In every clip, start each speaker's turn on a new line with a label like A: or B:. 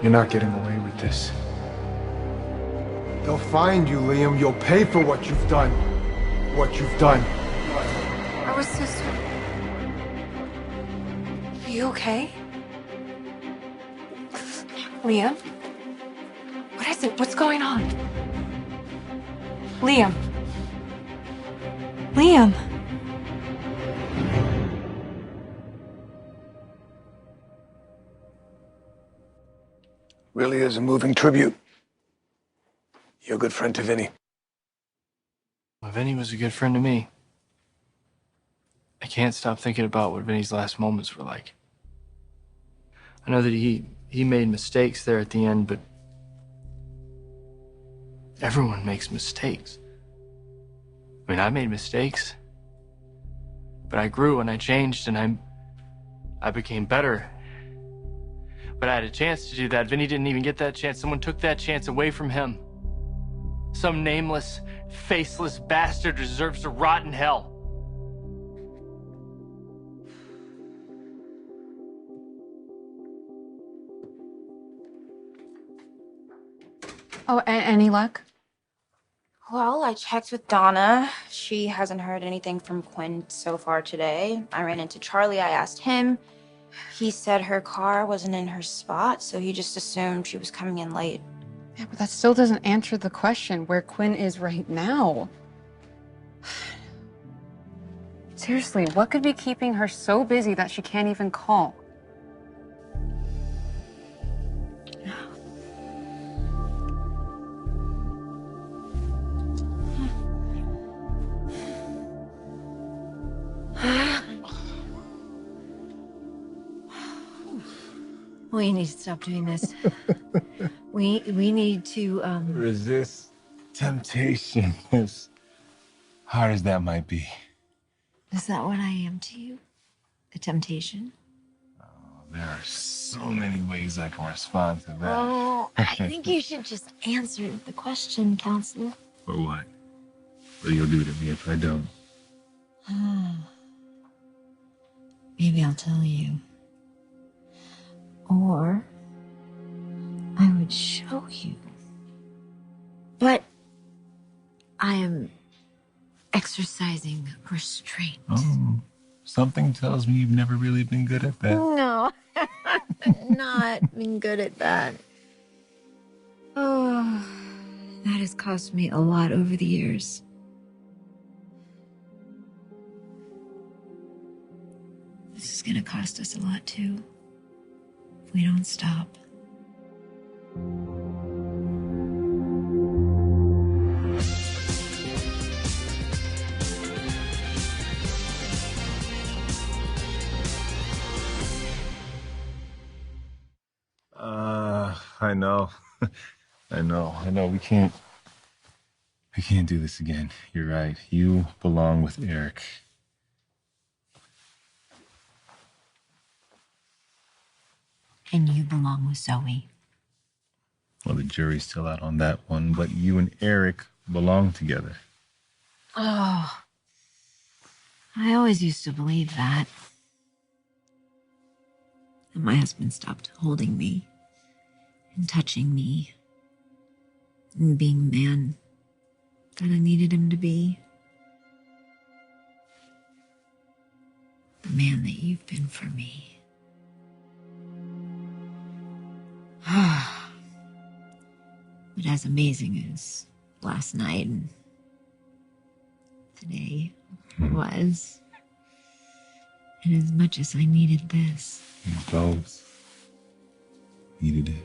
A: You're not getting away with this.
B: They'll find you, Liam. You'll pay for what you've done. What you've done.
C: Our sister. Are you okay? Liam? What is it? What's going on? Liam. Liam.
B: Really is a moving tribute. You're a good friend to Vinny.
A: Well, Vinny was a good friend to me. I can't stop thinking about what Vinny's last moments were like. I know that he made mistakes there at the end, but everyone makes mistakes. I mean, I made mistakes, but I grew and I changed and I became better. But I had a chance to do that. Vinny didn't even get that chance. Someone took that chance away from him. Some nameless, faceless bastard deserves to rot in hell.
D: Oh, any luck?
E: Well, I checked with Donna. She hasn't heard anything from Quinn so far today. I ran into Charlie. I asked him. He said her car wasn't in her spot, so he just assumed she was coming in late.
D: Yeah, but that still doesn't answer the question where Quinn is right now. Seriously, what could be keeping her so busy that she can't even call?
F: We need to stop doing this. we need to
G: resist temptation, as hard as that might be.
F: Is that what I am to you? A temptation?
G: Oh, there are so many ways I can respond to that.
F: Oh, I think you should just answer the question, counselor.
G: For what? What you'll do to me if I don't?
F: Maybe I'll tell you. Or I would show you. But I am exercising restraint.
G: Oh, something tells me you've never really been good at that.
F: No, not been good at that. Oh, that has cost me a lot over the years. This is gonna cost us a lot too. If we don't stop.
G: I know. I know. We can't do this again. You're right. You belong with Eric.
F: And you belong with Zoe.
G: Well, the jury's still out on that one, but you and Eric belong together.
F: Oh, I always used to believe that. And my husband stopped holding me and touching me and being the man that I needed him to be. The man that you've been for me. But as amazing as last night and today was, and as much as I needed this.
G: You both needed it.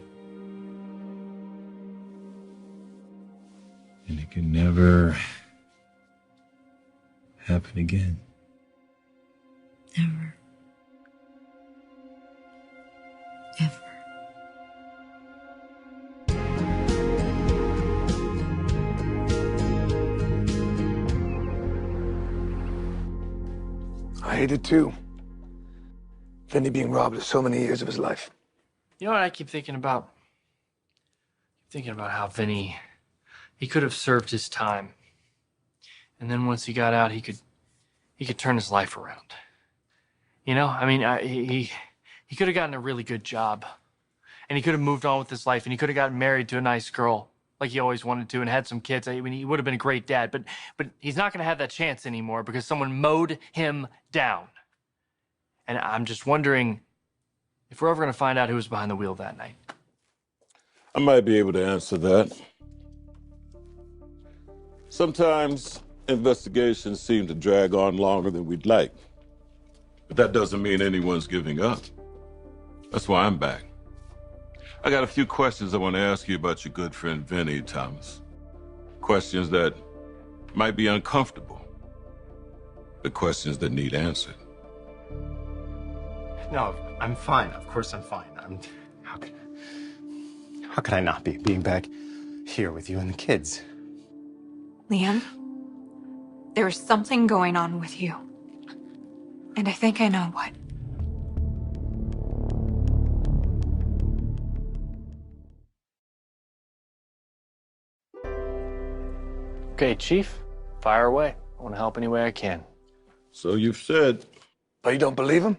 G: And it can never happen again.
F: Never. Ever.
B: I hate it too. Vinny being robbed of so many years of his life.
A: You know what I keep thinking about? How Vinny, he could have served his time. And then once he got out, he could turn his life around. You know, I mean, he could have gotten a really good job. And he could have moved on with his life, and he could have gotten married to a nice girl like he always wanted to and had some kids. I mean, he would have been a great dad, but he's not going to have that chance anymore because someone mowed him down. And I'm just wondering if we're ever going to find out who was behind the wheel that night.
H: I might be able to answer that. Sometimes investigations seem to drag on longer than we'd like. But that doesn't mean anyone's giving up. That's why I'm back. I got a few questions I want to ask you about your good friend Vinny, Thomas. Questions that might be uncomfortable, but questions that need answered.
I: No, I'm fine. Of course I'm fine. How could I not be, being back here with you and the kids?
C: Liam, there is something going on with you. And I think I know what.
A: Okay, Chief, fire away. I want to help any way I can.
H: So you've said.
B: But you don't believe him?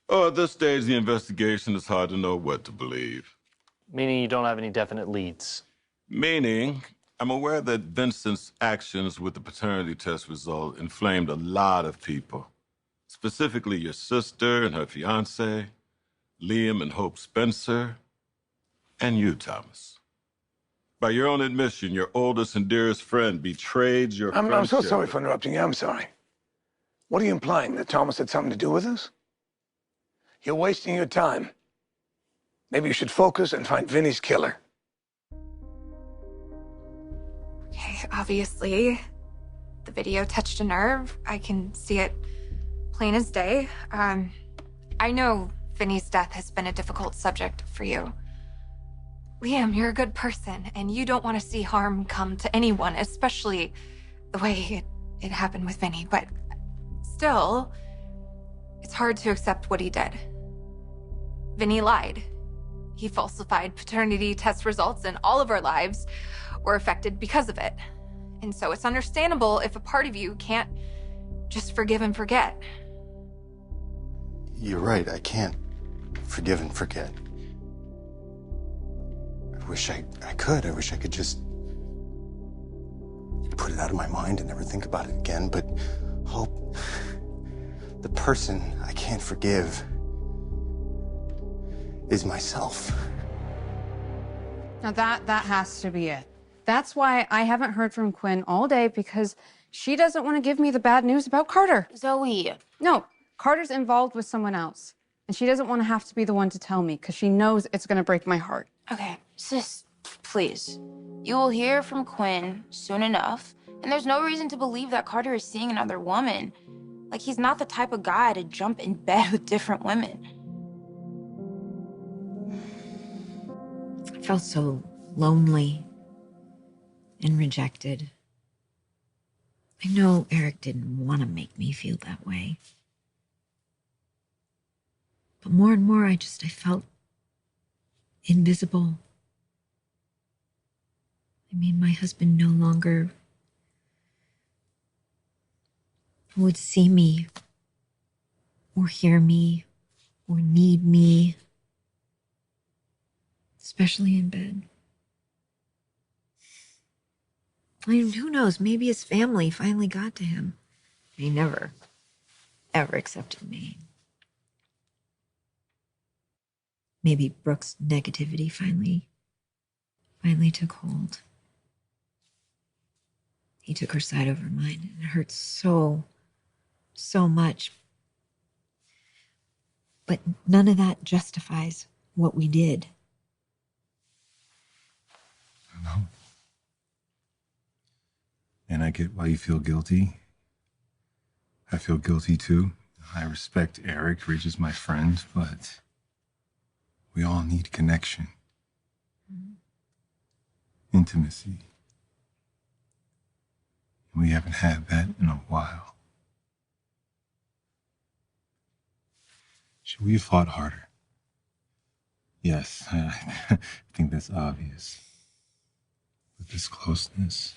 H: Oh, at this stage of the investigation, it's hard to know what to believe.
A: Meaning you don't have any definite leads?
H: Meaning, I'm aware that Vincent's actions with the paternity test result inflamed a lot of people. Specifically your sister and her fiancé, Liam and Hope Spencer, and you, Thomas. By your own admission, your oldest and dearest friend betrayed your friendship.
B: I'm so sorry for interrupting you. I'm sorry. What are you implying? That Thomas had something to do with this? You're wasting your time. Maybe you should focus and find Vinny's killer.
C: Okay, obviously, the video touched a nerve. I can see it plain as day. I know Vinny's death has been a difficult subject for you. Liam, you're a good person, and you don't want to see harm come to anyone, especially the way it happened with Vinny. But still, it's hard to accept what he did. Vinny lied. He falsified paternity test results, and all of our lives were affected because of it. And so it's understandable if a part of you can't just forgive and forget.
I: You're right, I can't forgive and forget. I wish I could. I wish I could just put it out of my mind and never think about it again, but Hope, the person I can't forgive is myself.
D: Now that has to be it. That's why I haven't heard from Quinn all day, because she doesn't want to give me the bad news about Carter.
E: Zoe.
D: No, Carter's involved with someone else. And she doesn't want to have to be the one to tell me, because she knows it's going to break my heart.
E: Okay, sis, please. You will hear from Quinn soon enough, and there's no reason to believe that Carter is seeing another woman. Like, he's not the type of guy to jump in bed with different women.
F: I felt so lonely and rejected. I know Eric didn't want to make me feel that way. But more and more, I felt invisible. I mean, my husband no longer would see me or hear me or need me, especially in bed. I mean, who knows? Maybe his family finally got to him. He never, ever accepted me. Maybe Brooke's negativity finally took hold. He took her side over mine, and it hurt so much. But none of that justifies what we did.
G: I know. And I get why you feel guilty. I feel guilty too. I respect Eric. Ridge is my friend, but we all need connection. Intimacy. We haven't had that in a while. Should we have fought harder? Yes, I think that's obvious. With this closeness,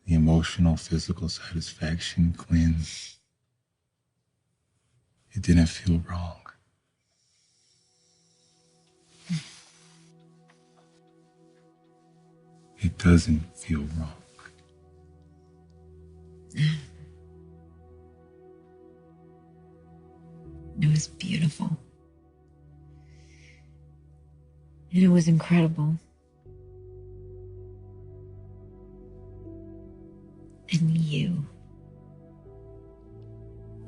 G: the emotional, physical satisfaction, Quinn, it didn't feel wrong. It doesn't feel wrong.
F: It was beautiful. And it was incredible. And you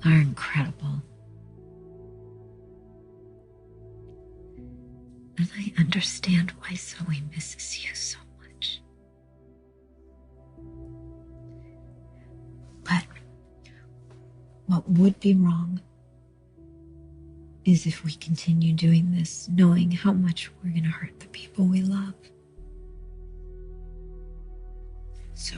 F: are incredible. And I understand why Zoe misses you so much. But what would be wrong is if we continue doing this, knowing how much we're going to hurt the people we love. So,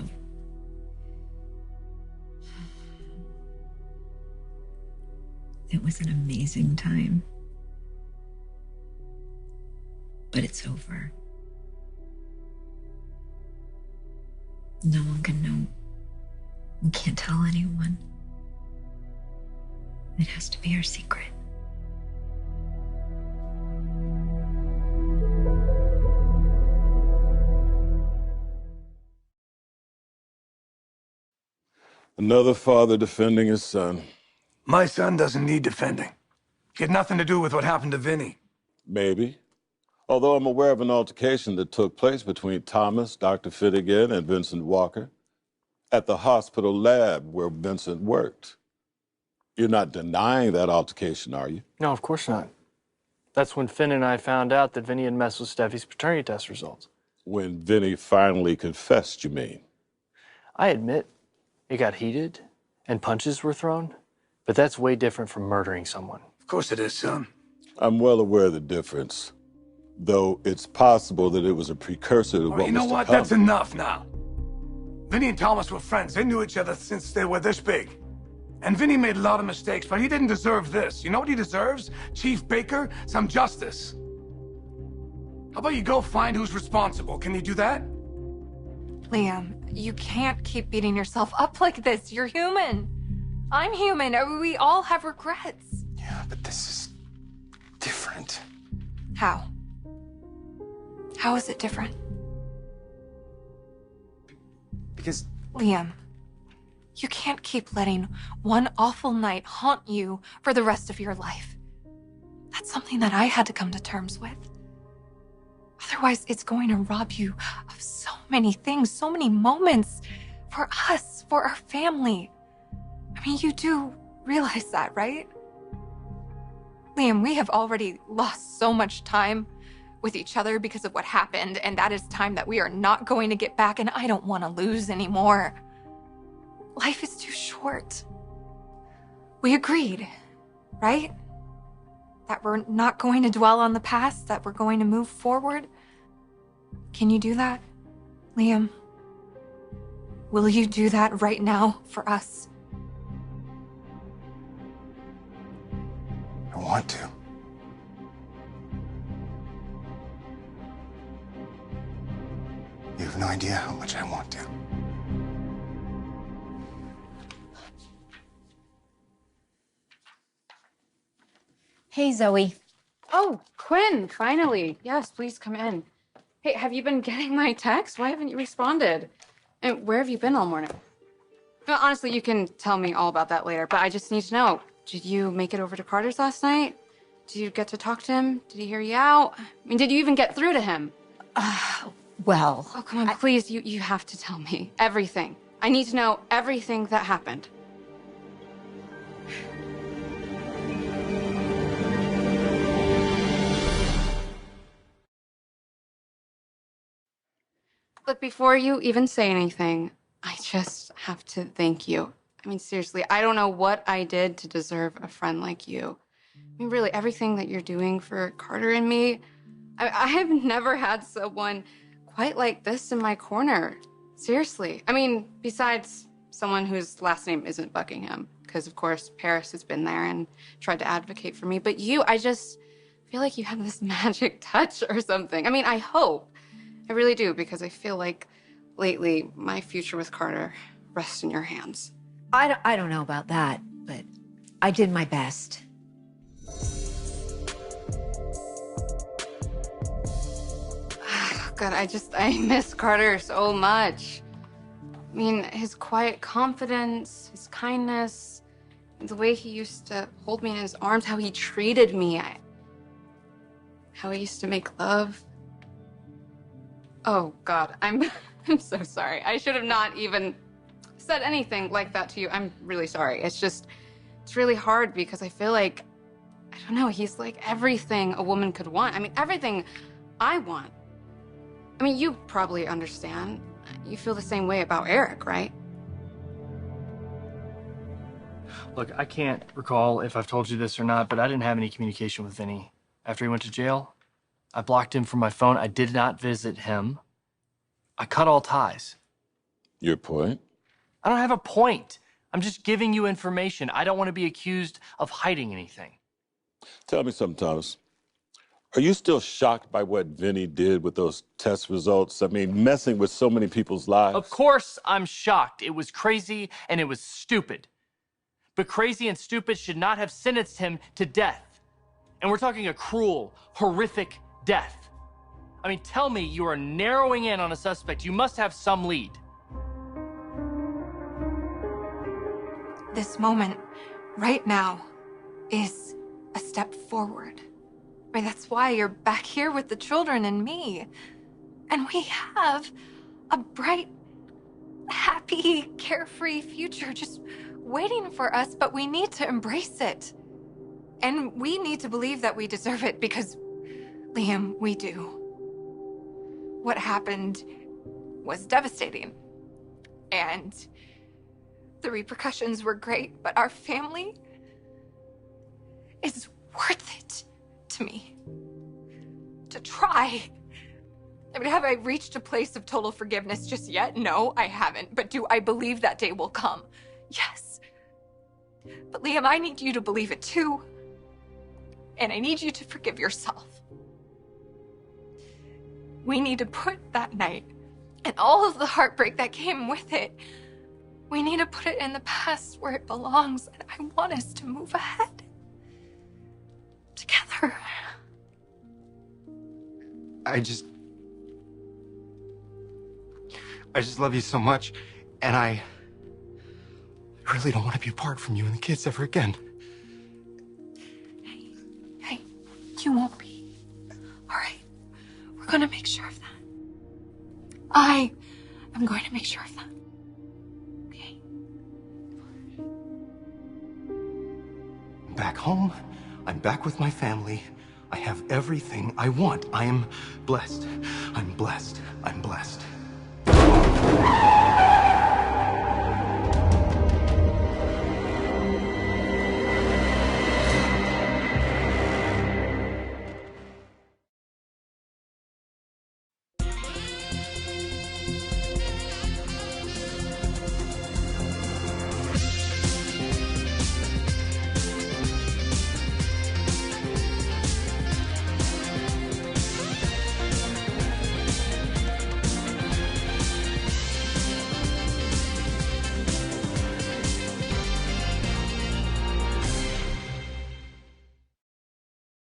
F: it was an amazing time. But it's over. No one can know. We can't tell anyone. It has to be our secret.
H: Another father defending his son.
B: My son doesn't need defending. He had nothing to do with what happened to Vinny.
H: Maybe. Although I'm aware of an altercation that took place between Thomas, Dr. Finnegan, and Vincent Walker at the hospital lab where Vincent worked. You're not denying that altercation, are you?
A: No, of course not. That's when Finn and I found out that Vinny had messed with Steffi's paternity test results.
H: When Vinny finally confessed, you mean?
A: I admit, it got heated and punches were thrown, but that's way different from murdering someone.
B: Of course it is, son.
H: I'm well aware of the difference, though it's possible that it was a precursor to what was to come.
B: You know what? That's enough now. Vinny and Thomas were friends. They knew each other since they were this big. And Vinny made a lot of mistakes, but he didn't deserve this. You know what he deserves? Chief Baker, some justice. How about you go find who's responsible? Can you do that?
C: Liam, you can't keep beating yourself up like this. You're human. I'm human. We all have regrets.
I: Yeah, but this is different.
C: How? How is it different?
I: Because...
C: Liam, you can't keep letting one awful night haunt you for the rest of your life. That's something that I had to come to terms with. Otherwise, it's going to rob you of so many things, so many moments for us, for our family. I mean, you do realize that, right? Liam, we have already lost so much time with each other because of what happened, and that is time that we are not going to get back, and I don't want to lose anymore. Life is too short. We agreed, right? That we're not going to dwell on the past, that we're going to move forward. Can you do that, Liam? Will you do that right now for us?
I: I want to. You have no idea how much I want to.
F: Hey, Zoe.
D: Oh, Quinn, finally. Yes, please come in. Hey, have you been getting my text? Why haven't you responded? And where have you been all morning? Well, honestly, you can tell me all about that later, but I just need to know. Did you make it over to Carter's last night? Did you get to talk to him? Did he hear you out? I mean, did you even get through to him?
F: Well...
D: Oh, come on, please, you have to tell me. Everything. I need to know everything that happened. Look, before you even say anything, I just have to thank you. I mean, seriously, I don't know what I did to deserve a friend like you. I mean, really, everything that you're doing for Carter and me, I have never had someone quite like this in my corner. Seriously. I mean, besides someone whose last name isn't Buckingham, because, of course, Paris has been there and tried to advocate for me. But you, I just feel like you have this magic touch or something. I mean, I hope. I really do, because I feel like lately my future with Carter rests in your hands.
F: I don't know about that, but I did my best.
D: God, I miss Carter so much. I mean, his quiet confidence, his kindness, the way he used to hold me in his arms, how he treated me, how he used to make love. Oh, God, I'm so sorry. I should have not even said anything like that to you. I'm really sorry. It's really hard because I feel like, I don't know, he's like everything a woman could want. I mean, everything I want. I mean, you probably understand. You feel the same way about Eric, right?
A: Look, I can't recall if I've told you this or not, but I didn't have any communication with Vinny. After he went to jail, I blocked him from my phone. I did not visit him. I cut all ties.
H: Your point?
A: I don't have a point. I'm just giving you information. I don't want to be accused of hiding anything.
H: Tell me something, Thomas. Are you still shocked by what Vinny did with those test results? I mean, messing with so many people's lives.
A: Of course I'm shocked. It was crazy and it was stupid. But crazy and stupid should not have sentenced him to death. And we're talking a cruel, horrific death. I mean, tell me you are narrowing in on a suspect. You must have some lead.
C: This moment, right now, is a step forward. Right, that's why you're back here with the children and me. And we have a bright, happy, carefree future just waiting for us, but we need to embrace it. And we need to believe that we deserve it because, Liam, we do. What happened was devastating. And the repercussions were great, but our family is worth it to me. To try. I mean, have I reached a place of total forgiveness just yet? No, I haven't. But do I believe that day will come? Yes. But Liam, I need you to believe it too. And I need you to forgive yourself. We need to put that night and all of the heartbreak that came with it, we need to put it in the past where it belongs. And I want us to move ahead. Together.
I: I just love you so much, and I really don't want to be apart from you and the kids ever again.
C: Hey, you won't be. All right, we're gonna make sure of that. I am going to make sure of that. Okay.
I: I'm back home. I'm back with my family. I have everything I want. I am blessed. I'm blessed.